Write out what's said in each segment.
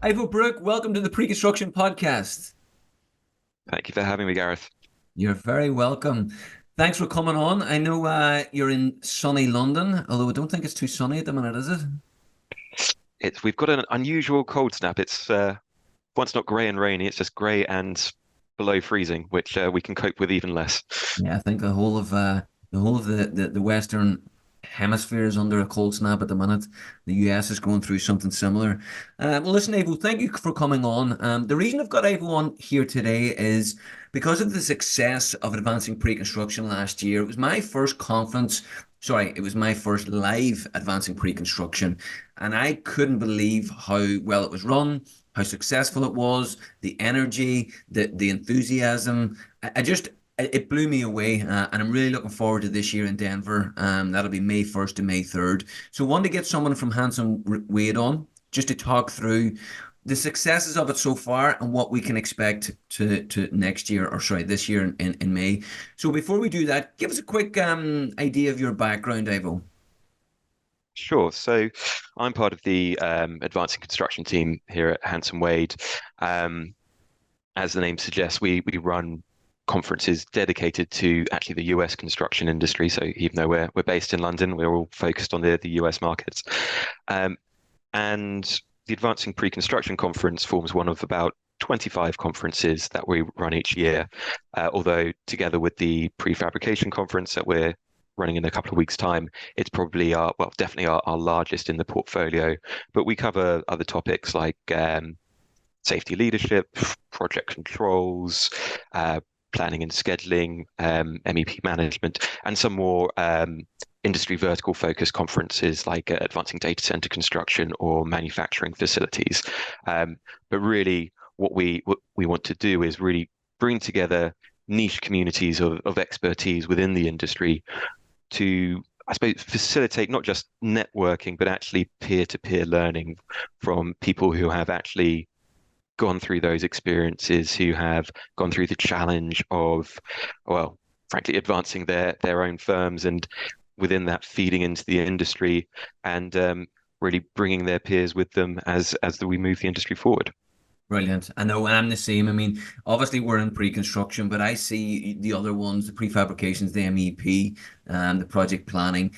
Ivo Brook, welcome to the Pre-Construction Podcast. Thank you for having me, Gareth. You're very welcome. Thanks for coming on. I know you're in sunny London, although I don't think it's too sunny at the minute, is it? We've got an unusual cold snap. It's once not grey and rainy, it's just grey and below freezing, which we can cope with even less. Yeah, I think the whole of the Western Hemisphere is under a cold snap at the minute. The US is going through something similar. Well, listen, Ivo, thank you for coming on. The reason I've got Ivo on here today is because of the success of Advancing Pre-Construction last year. It was my first conference. Sorry, it was my first live Advancing Pre-Construction, and I couldn't believe how well it was run, how successful it was, the energy, the enthusiasm. I just it blew me away, and I'm really looking forward to this year in Denver. That'll be May 1st to May 3rd. So, I want to get someone from Hanson Wade on just to talk through the successes of it so far and what we can expect to next year, or sorry, this year in May. So, before we do that, give us a quick idea of your background, Ivo. Sure. So I'm part of the Advancing Construction team here at Hanson Wade. Um, as the name suggests, we run conferences dedicated to actually the US construction industry. So even though we're based in London, we're all focused on the US markets. Um, and the Advancing Pre-Construction Conference forms one of about 25 conferences that we run each year. Although together with the prefabrication conference that we're running in a couple of weeks' time, it's probably definitely our largest in the portfolio. But we cover other topics like safety leadership, project controls, planning and scheduling, MEP management, and some more industry vertical focused conferences like advancing data center construction or manufacturing facilities. But really, what we want to do is really bring together niche communities of expertise within the industry to, I suppose, facilitate not just networking, but actually peer-to-peer learning from people who have actually gone through those experiences, who have gone through the challenge of, well, frankly, advancing their own firms and within that feeding into the industry and really bringing their peers with them as we move the industry forward. Brilliant. I know, and I'm the same. I mean, obviously we're in pre-construction, but I see the other ones, the prefabrications, the MEP, the project planning.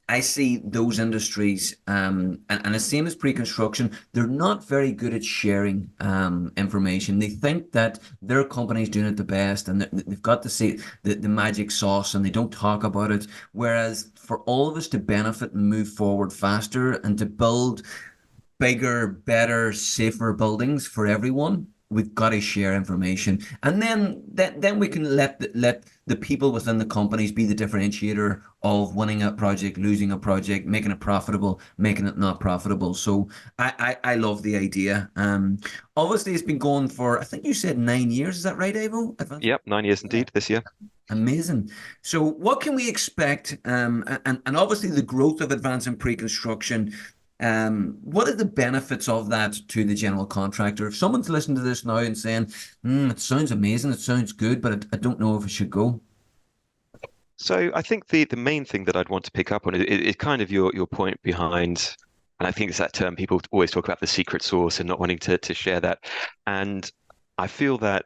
I see those industries, and the same as pre-construction, they're not very good at sharing information. They think that their company's doing it the best, and they've got to see the magic sauce, and they don't talk about it. Whereas for all of us to benefit and move forward faster and to build bigger, better, safer buildings for everyone, we've got to share information, and then we can let the people within the companies be the differentiator of winning a project, losing a project, making it profitable, making it not profitable. So I love the idea. Obviously it's been going for, I think you said 9 years. Is that right, Ivo? Yep, 9 years Yeah. indeed this year. Amazing. So, what can we expect? And obviously, the growth of advancing pre-construction. What are the benefits of that to the general contractor? If someone's listening to this now and saying, "It sounds amazing, it sounds good, but I don't know if I should go." So I think the main thing that I'd want to pick up on is kind of your point behind, and I think it's that term people always talk about the secret sauce and not wanting to share that. And I feel that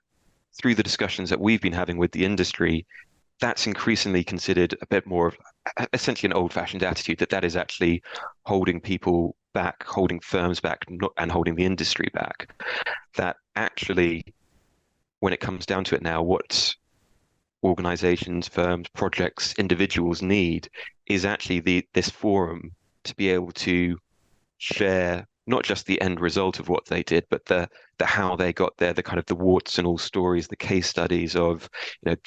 through the discussions that we've been having with the industry, that's increasingly considered a bit more of essentially an old-fashioned attitude that is actually holding people back, holding firms back, and holding the industry back. That actually, when it comes down to it now, what organizations, firms, projects, individuals need is actually this forum to be able to share not just the end result of what they did, but the how they got there, the kind of the warts and all stories, the case studies of,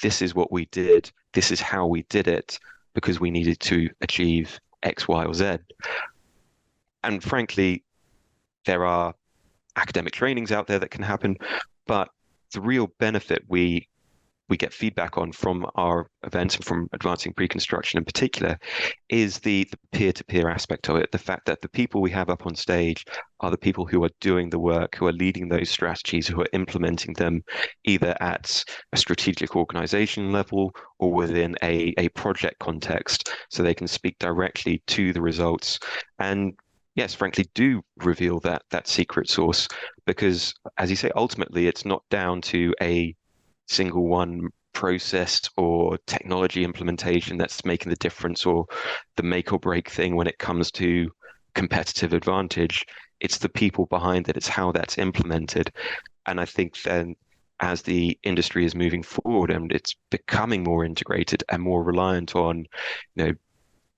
this is what we did, this is how we did it, because we needed to achieve X, Y, or Z. And frankly, there are academic trainings out there that can happen, but the real benefit we get feedback on from our events and from advancing pre-construction in particular is the peer-to-peer aspect of it. The fact that the people we have up on stage are the people who are doing the work, who are leading those strategies, who are implementing them either at a strategic organization level or within a project context, so they can speak directly to the results. And yes, frankly, do reveal that secret sauce because, as you say, ultimately it's not down to a single one process or technology implementation that's making the difference or the make or break thing when it comes to competitive advantage. It's the people behind it, it's how that's implemented. And I think then as the industry is moving forward and it's becoming more integrated and more reliant on,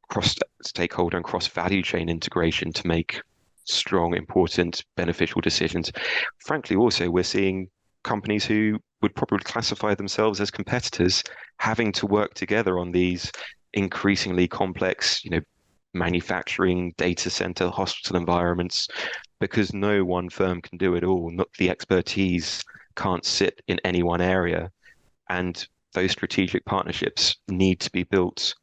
cross stakeholder and cross value chain integration to make strong, important, beneficial decisions. Frankly, also, we're seeing companies who would probably classify themselves as competitors having to work together on these increasingly complex, manufacturing, data center, hospital environments, because no one firm can do it all. Not the expertise can't sit in any one area. And those strategic partnerships need to be built,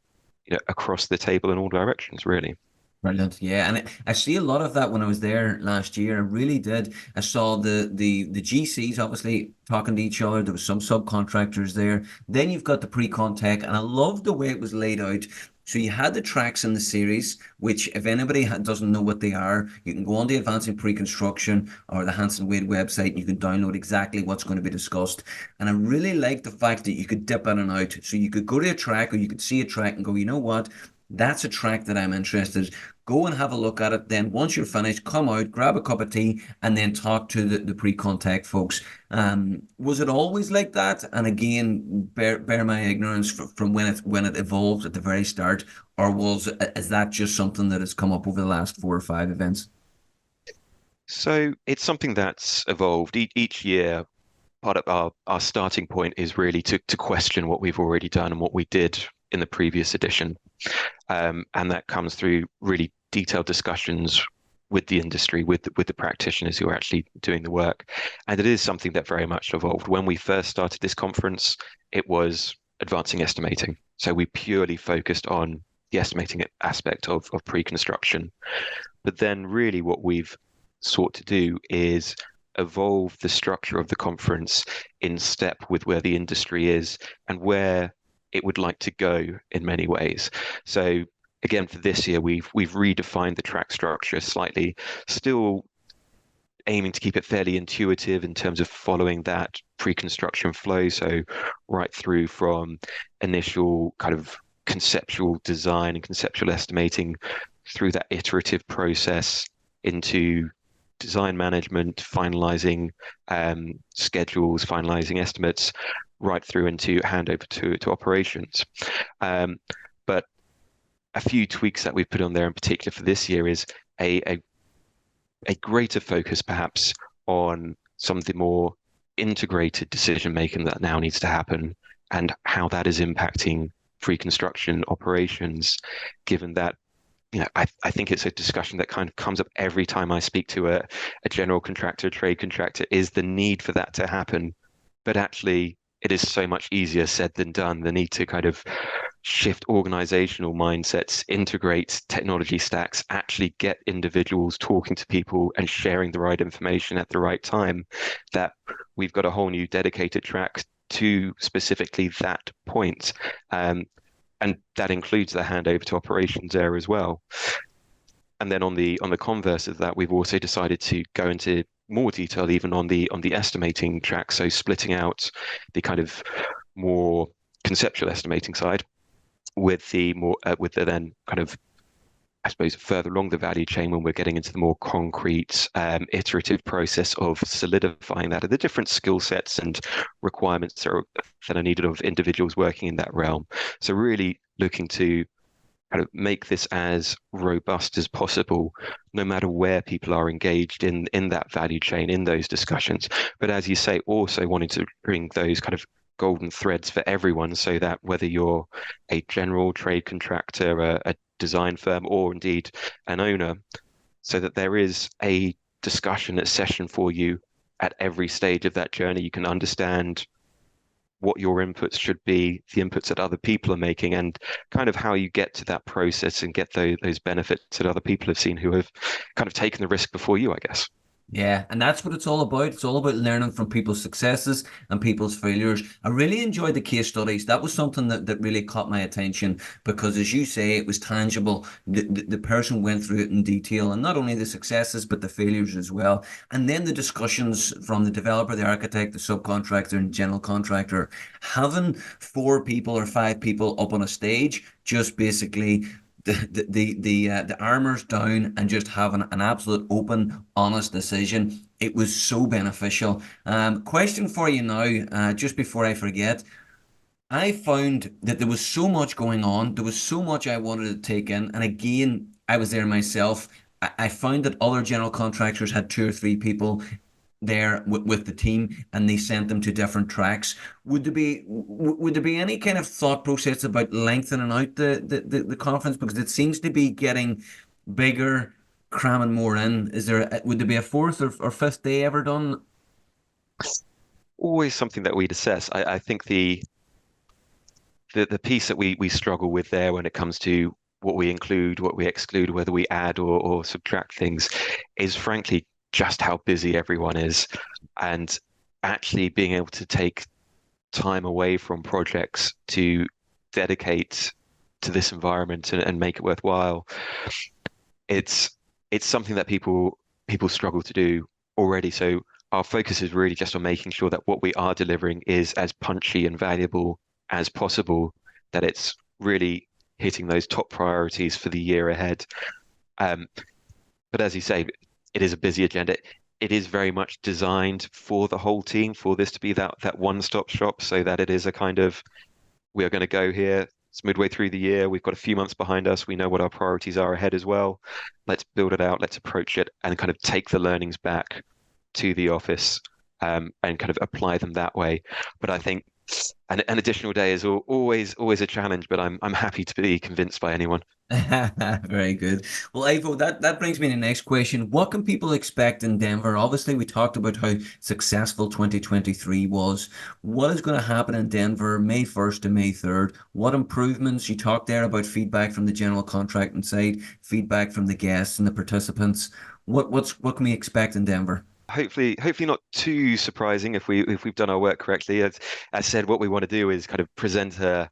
across the table in all directions, really. Brilliant. Yeah, and I see a lot of that when I was there last year. I really did. I saw the GCs obviously talking to each other. There was some subcontractors there. Then you've got the pre-con tech, and I loved the way it was laid out. So you had the tracks in the series, which if anybody doesn't know what they are, you can go on the Advancing Preconstruction or the Hanson Wade website and you can download exactly what's going to be discussed. And I really liked the fact that you could dip in and out. So you could go to a track or you could see a track and go, you know what? That's a track that I'm interested. Go and have a look at it. Then once you're finished, come out, grab a cup of tea, and then talk to the pre-contact folks. Was it always like that? And again, bear my ignorance from when it evolved at the very start, or is that just something that has come up over the last 4 or 5 events? So it's something that's evolved each year. Part of our starting point is really to question what we've already done and what we did in the previous edition. And that comes through really detailed discussions with the industry, with the practitioners who are actually doing the work. And it is something that very much evolved. When we first started this conference, it was advancing estimating. So we purely focused on the estimating aspect of pre-construction. But then really what we've sought to do is evolve the structure of the conference in step with where the industry is and where it would like to go in many ways. So again, for this year, we've redefined the track structure slightly, still aiming to keep it fairly intuitive in terms of following that pre-construction flow. So right through from initial kind of conceptual design and conceptual estimating through that iterative process into design management, finalizing schedules, finalizing estimates, right through into handover to operations. But a few tweaks that we've put on there in particular for this year is a greater focus perhaps on some of the more integrated decision making that now needs to happen and how that is impacting pre-construction operations, given that I think it's a discussion that kind of comes up every time I speak to a general contractor, trade contractor, is the need for that to happen. But actually, it is so much easier said than done. The need to kind of shift organizational mindsets, integrate technology stacks, actually get individuals talking to people and sharing the right information at the right time, that we've got a whole new dedicated track to specifically that point. And that includes the handover to operations there as well. And then on the converse of that, we've also decided to go into more detail even on the estimating track. So splitting out the kind of more conceptual estimating side with the more with the then kind of, I suppose, further along the value chain when we're getting into the more concrete, iterative process of solidifying that, of the different skill sets and requirements that are needed of individuals working in that realm. So really looking to kind of make this as robust as possible, no matter where people are engaged in that value chain, in those discussions. But as you say, also wanting to bring those kind of golden threads for everyone so that whether you're a general trade contractor, a design firm, or indeed an owner, so that there is a discussion, a session for you at every stage of that journey. You can understand what your inputs should be, the inputs that other people are making, and kind of how you get to that process and get those benefits that other people have seen who have kind of taken the risk before you, I guess. Yeah, and that's what it's all about. It's all about learning from people's successes and people's failures. I really enjoyed the case studies. That was something that really caught my attention because, as you say, it was tangible. The person went through it in detail, and not only the successes, but the failures as well. And then the discussions from the developer, the architect, the subcontractor, and general contractor. Having four people or five people up on a stage just basically the armors down and just having an absolute open, honest decision. It was so beneficial. Question for you now, just before I forget. I found that there was so much going on. There was so much I wanted to take in. And again, I was there myself. I found that other general contractors had two or three people there with the team and they sent them to different tracks. Would there be any kind of thought process about lengthening out the conference because it seems to be getting bigger, cramming more in? Would there be a fourth or fifth day ever done? Always something that we'd assess. I think the piece that we struggle with there when it comes to what we include, what we exclude, whether we add or subtract things, is frankly just how busy everyone is, and actually being able to take time away from projects to dedicate to this environment and make it worthwhile. It's it's something that people struggle to do already. So our focus is really just on making sure that what we are delivering is as punchy and valuable as possible, that it's really hitting those top priorities for the year ahead. Um, but as you say, it is a busy agenda. It is very much designed for the whole team, for this to be that one-stop shop, so that it is a kind of we are going to go here. It's midway through the year. We've got a few months behind us. We know what our priorities are ahead as well. Let's build it out. Let's approach it and kind of take the learnings back to the office, and kind of apply them that way. But I think an additional day is always a challenge. But I'm happy to be convinced by anyone. Very good. Well, Ivo, that brings me to the next question. What can people expect in Denver? Obviously, we talked about how successful 2023 was. What is going to happen in Denver May 1st to May 3rd? What improvements? You talked there about feedback from the general contracting side, feedback from the guests and the participants. What can we expect in Denver? Hopefully not too surprising if we've done our work correctly. As I said, what we want to do is kind of present a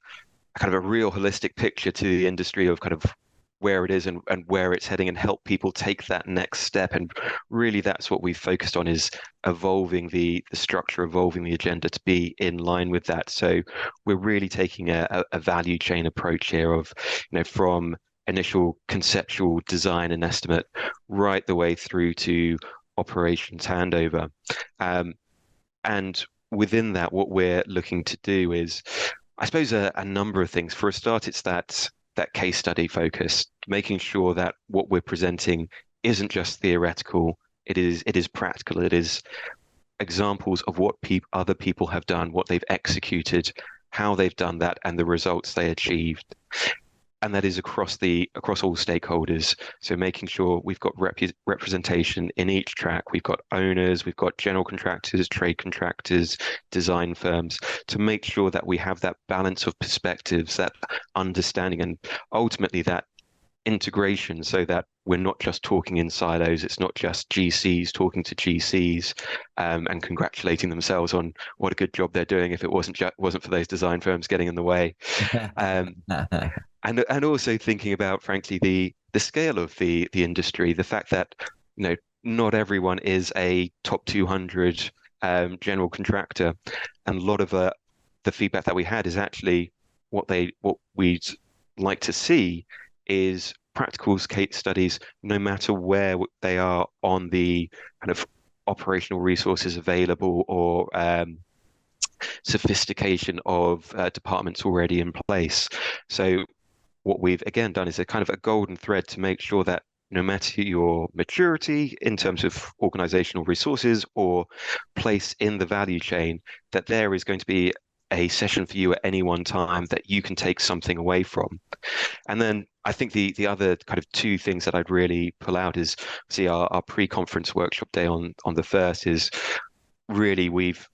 kind of a real holistic picture to the industry of kind of where it is and where it's heading, and help people take that next step. And really that's what we've focused on, is evolving the structure, evolving the agenda to be in line with that. So we're really taking a value chain approach here of, from initial conceptual design and estimate right the way through to operations handover. Um, and within that, what we're looking to do is, I suppose, a number of things. For a start, it's that case study focus, making sure that what we're presenting isn't just theoretical. It is practical. It is examples of what other people have done, what they've executed, how they've done that, and the results they achieved. And that is across all stakeholders. So making sure we've got representation in each track. We've got owners, we've got general contractors, trade contractors, design firms, to make sure that we have that balance of perspectives, that understanding, and ultimately that integration, so that we're not just talking in silos. It's not just GCs talking to GCs, and congratulating themselves on what a good job they're doing if it wasn't for those design firms getting in the way. Um, and also thinking about, frankly, the scale of the industry, the fact that not everyone is a top 200 general contractor, and a lot of the feedback that we had is actually what we'd like to see is practical case studies, no matter where they are on the kind of operational resources available, or sophistication of departments already in place. So what we've again done is a kind of a golden thread to make sure that no matter your maturity in terms of organizational resources or place in the value chain, that there is going to be a session for you at any one time that you can take something away from. And then I think the other kind of two things that I'd really pull out is, see, our pre-conference workshop day on the first is really, we've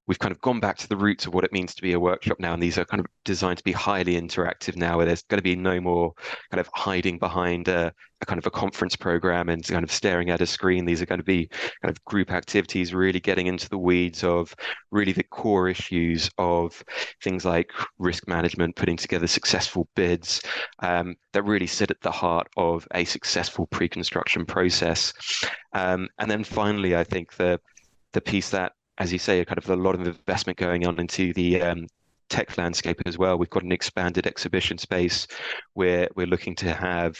we've kind of gone back to the roots of what it means to be a workshop now, and these are kind of designed to be highly interactive now, where there's going to be no more kind of hiding behind a kind of a conference program and kind of staring at a screen. These are going to be kind of group activities, really getting into the weeds of really the core issues of things like risk management, putting together successful bids, that really sit at the heart of a successful pre-construction process. And then finally, I think the piece that, as you say, kind of a lot of investment going on into the tech landscape as well. We've got an expanded exhibition space where we're looking to have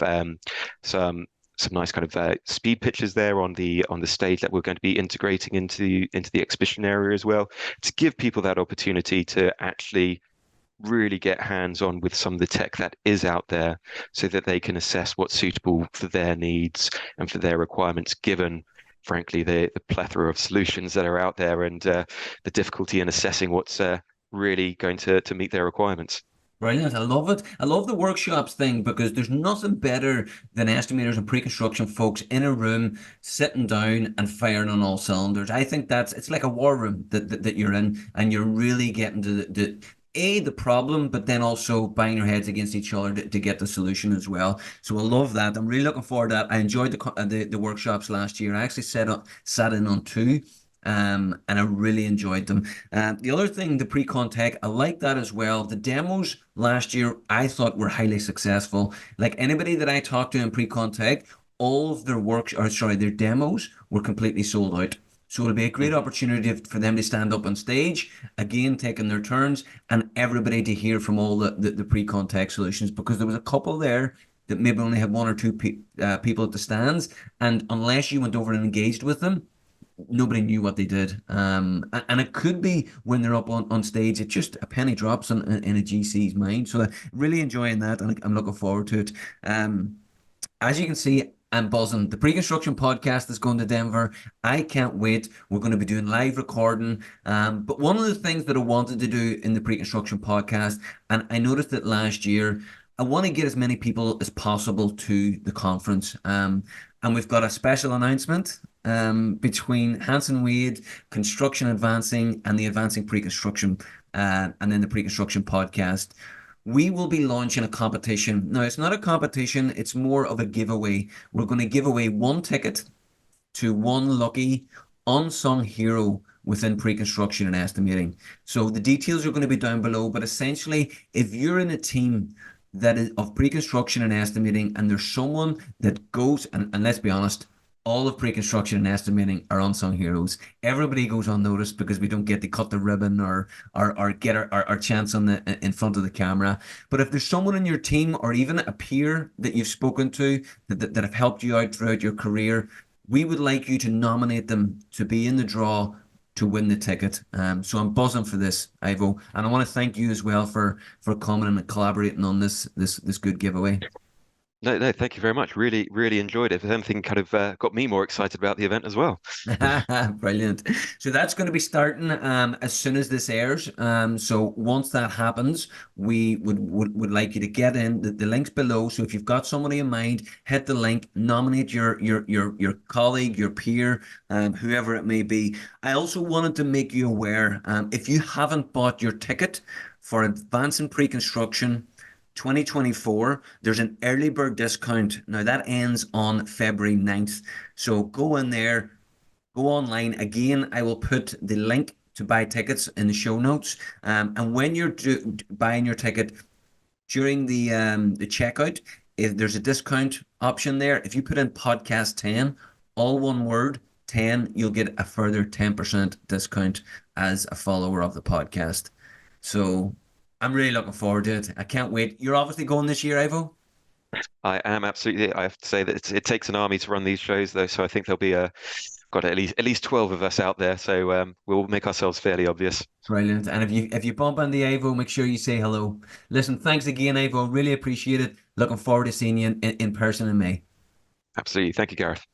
some nice kind of speed pitches there on the stage that we're going to be integrating into the exhibition area as well, to give people that opportunity to actually really get hands-on with some of the tech that is out there, so that they can assess what's suitable for their needs and for their requirements, given frankly the plethora of solutions that are out there, and the difficulty in assessing what's really going to meet their requirements. Brilliant. I love it. I love the workshops thing because there's nothing better than estimators and pre-construction folks in a room sitting down and firing on all cylinders. I think it's like a war room that you're in, and you're really getting to the problem, but then also banging your heads against each other to get the solution as well. So I love that. I'm really looking forward to that. I enjoyed the workshops last year. I actually sat in on two. And I really enjoyed them. The other thing, the pre-con tech, I like that as well. The demos last year, I thought were highly successful. Like anybody that I talked to in pre-con tech, all of their works, or sorry, their demos were completely sold out. So it'll be a great Mhm. opportunity for them to stand up on stage, again, taking their turns, and everybody to hear from all the pre-con tech solutions, because there was a couple there that maybe only had one or two people at the stands. And unless you went over and engaged with them, nobody knew what they did. And it could be when they're up on stage, it's just a penny drops in a GC's mind. So really enjoying that, and I'm looking forward to it. As you can see, I'm buzzing. The pre-construction podcast is going to Denver. I can't wait. We're going to be doing live recording. But one of the things that I wanted to do in the pre-construction podcast, and I noticed it last year, I want to get as many people as possible to the conference. And we've got a special announcement between Hanson Wade, Construction Advancing, and the Advancing Preconstruction, and then the Preconstruction podcast. We will be launching a competition. Now, it's not a competition, it's more of a giveaway. We're going to give away one ticket to one lucky unsung hero within pre-construction and estimating. So the details are going to be down below, but essentially, if you're in a team that is of pre-construction and estimating, and there's someone that goes, and let's be honest, all of pre-construction and estimating are unsung heroes. Everybody goes unnoticed because we don't get to cut the ribbon or get our chance on the in front of the camera. But if there's someone in your team, or even a peer that you've spoken to that have helped you out throughout your career, we would like you to nominate them to be in the draw to win the ticket. So I'm buzzing for this, Ivo, and I want to thank you as well for coming and collaborating on this good giveaway. No, no, thank you very much. Really, really enjoyed it. If anything, kind of got me more excited about the event as well. Brilliant. So that's going to be starting as soon as this airs. So once that happens, we would like you to get in the links below. So if you've got somebody in mind, hit the link, nominate your colleague, your peer, whoever it may be. I also wanted to make you aware, if you haven't bought your ticket for Advancing Pre-Construction 2024, there's an early bird discount. Now that ends on February 9th. So go in there, go online. Again, I will put the link to buy tickets in the show notes. And when you're buying your ticket during the checkout, if there's a discount option there, if you put in podcast 10, all one word, 10, you'll get a further 10% discount as a follower of the podcast. So I'm really looking forward to it. I can't wait. You're obviously going this year, Ivo? I am absolutely. I have to say that it takes an army to run these shows, though. So I think there'll be got at least 12 of us out there. So we'll make ourselves fairly obvious. Brilliant. And if you bump into Ivo, make sure you say hello. Listen, thanks again, Ivo. Really appreciate it. Looking forward to seeing you in person in May. Absolutely. Thank you, Gareth.